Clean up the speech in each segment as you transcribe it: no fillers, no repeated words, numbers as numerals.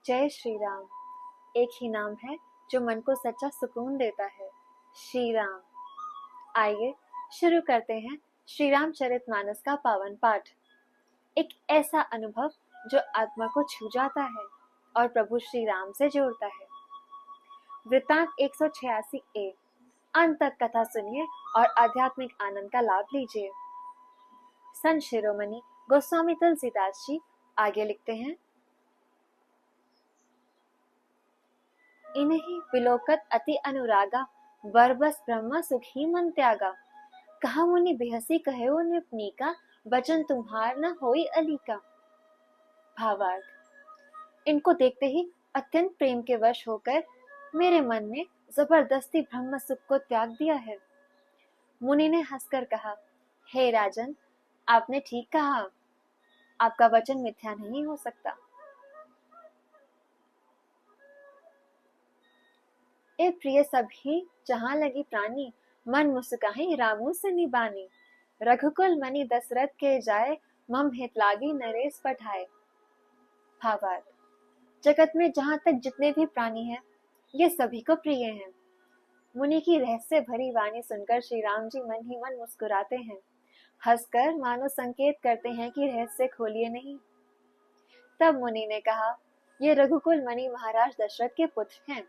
जय श्री राम। एक ही नाम है जो मन को सच्चा सुकून देता है, श्री राम। आइए शुरू करते हैं श्री रामचरितमानस का पावन पाठ। एक ऐसा अनुभव जो आत्मा को छू जाता है और प्रभु श्री राम से जोड़ता है। वृत्तांत 186 ए। अंत तक कथा सुनिए और आध्यात्मिक आनंद का लाभ लीजिए। संत शिरोमणि गोस्वामी तुलसीदास जी आगे लिखते हैं, इन्हीं विलोकत अति अनुरागा, बरबस ब्रह्म सुखी मन त्यागा। कहा मुनि बेहसी कहे नृपनी का, वचन तुम्हार न होई अली का। भावार्थ, इनको देखते ही अत्यंत प्रेम के वश होकर मेरे मन ने जबरदस्ती ब्रह्म सुख को त्याग दिया है। मुनि ने हंसकर कहा, हे राजन, आपने ठीक कहा, आपका वचन मिथ्या नहीं हो सकता। ए प्रिय सभी जहां लगी प्राणी, मन मुस्काही रामू से निबानी। रघुकुल मणि दशरथ के जाए, मम हित लागी नरेश पठाए। भावार्थ, जगत में जहां तक जितने भी प्राणी हैं, ये सभी को प्रिय हैं। मुनि की रहस्य भरी वाणी सुनकर श्री राम जी मन ही मन मुस्कुराते हैं, हंसकर मानो संकेत करते हैं कि रहस्य खोलिए नहीं। तब मुनि ने कहा, ये रघुकुल मणि महाराज दशरथ के पुत्र हैं।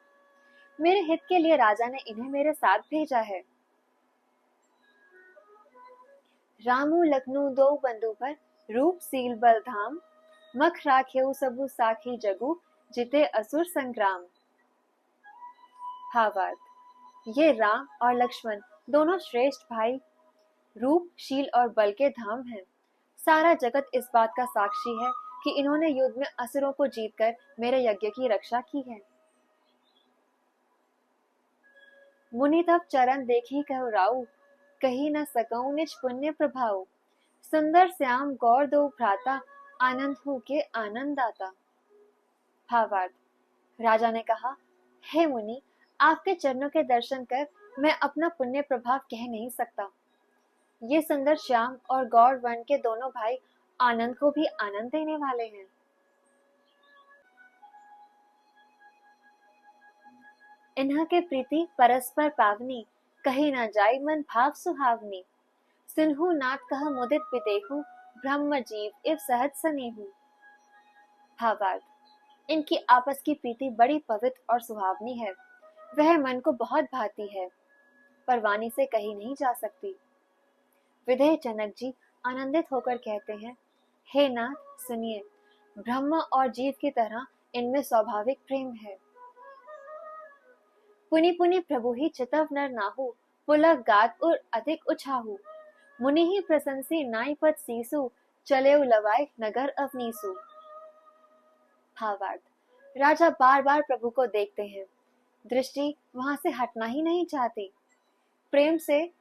मेरे हित के लिए राजा ने इन्हें मेरे साथ भेजा है। रामू लखनऊ दो बंधु पर, रूप सील बल धाम। मख राखेऊ सबु साखी जगु, जिते असुर संग्राम। भावार्थ, ये राम और लक्ष्मण दोनों श्रेष्ठ भाई, रूप शील और बल के धाम हैं। सारा जगत इस बात का साक्षी है कि इन्होंने युद्ध में असुरों को जीतकर मेरे यज्ञ की रक्षा की है। मुनि तब चरण देखी कहु राउ, कही न सकऊं निज पुण्य प्रभाव। सुंदर श्याम गौर दो भ्राता, आनंद हूं के आनंद दाता। भावार्थ, राजा ने कहा, हे मुनि, आपके चरणों के दर्शन कर मैं अपना पुण्य प्रभाव कह नहीं सकता। ये सुंदर श्याम और गौर वर्ण के दोनों भाई आनंद को भी आनंद देने वाले हैं। इन्हा के प्रीति परस्पर पावनी, कही ना जाय मन भाव सुहावनी। सुनहु नाथ कह मुदित विदेहु, ब्रह्म जीव इव सहज सनेहु। भावार्थ, इनकी आपस की प्रीति बड़ी पवित्र और सुहावनी है। वह मन को बहुत भाती है, पर वाणी से कही नहीं जा सकती। विदेह जनक जी आनंदित होकर कहते हैं, हे नाथ सुनिए, ब्रह्म और जीव की तरह इनमें स्वाभाविक प्रेम है। पुनि पुनि प्रभु ही चितव नर नाहु, पुलक गात और अधिक उछाहु। मुनि ही प्रशंसी नाई पद सीसु, चले लवाय नगर अवनीसु। भावार्थ, राजा बार बार प्रभु को देखते हैं, दृष्टि वहां से हटना ही नहीं चाहती। प्रेम से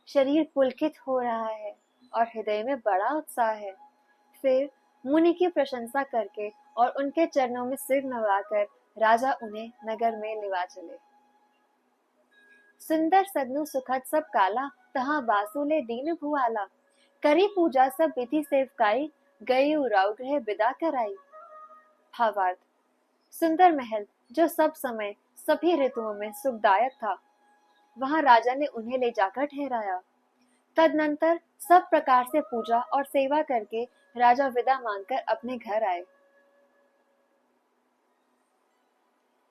शरीर पुलकित हो रहा है और हृदय में बड़ा उत्साह है। फिर मुनि की प्रशंसा करके और उनके चरणों में सिर नवाकर राजा उन्हें नगर में लिवा चले। सुंदर सदनु सुखद सब काला, तहां बासुले दीन भुआला। करी पूजा सब विधि सेवकाई, गई उराव गृह विदा कराई। भावार्थ, सुंदर महल जो सब समय सभी ऋतुओं में सुखदायक था, वहां राजा ने उन्हें ले जाकर ठहराया। तदनंतर सब प्रकार से पूजा और सेवा करके राजा विदा मांगकर अपने घर आए।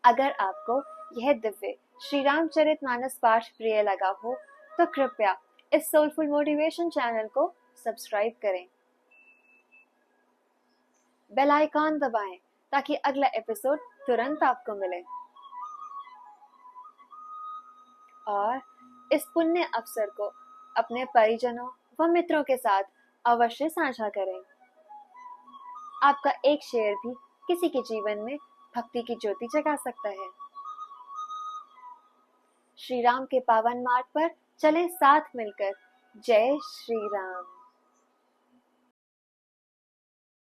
अगर आपको यह दिव्य श्री रामचरितमानस पाठ प्रिय लगा हो तो कृपया इस सोलफुल मोटिवेशन चैनल को सब्सक्राइब करें, बेल आइकॉन दबाएं ताकि अगला एपिसोड तुरंत आपको मिले। और इस पुण्य अवसर को अपने परिजनों व मित्रों के साथ अवश्य साझा करें। आपका एक शेयर भी किसी के जीवन में भक्ति की ज्योति जगा सकता है। श्री राम के पावन मार्ग पर चलें साथ मिलकर। जय श्री राम।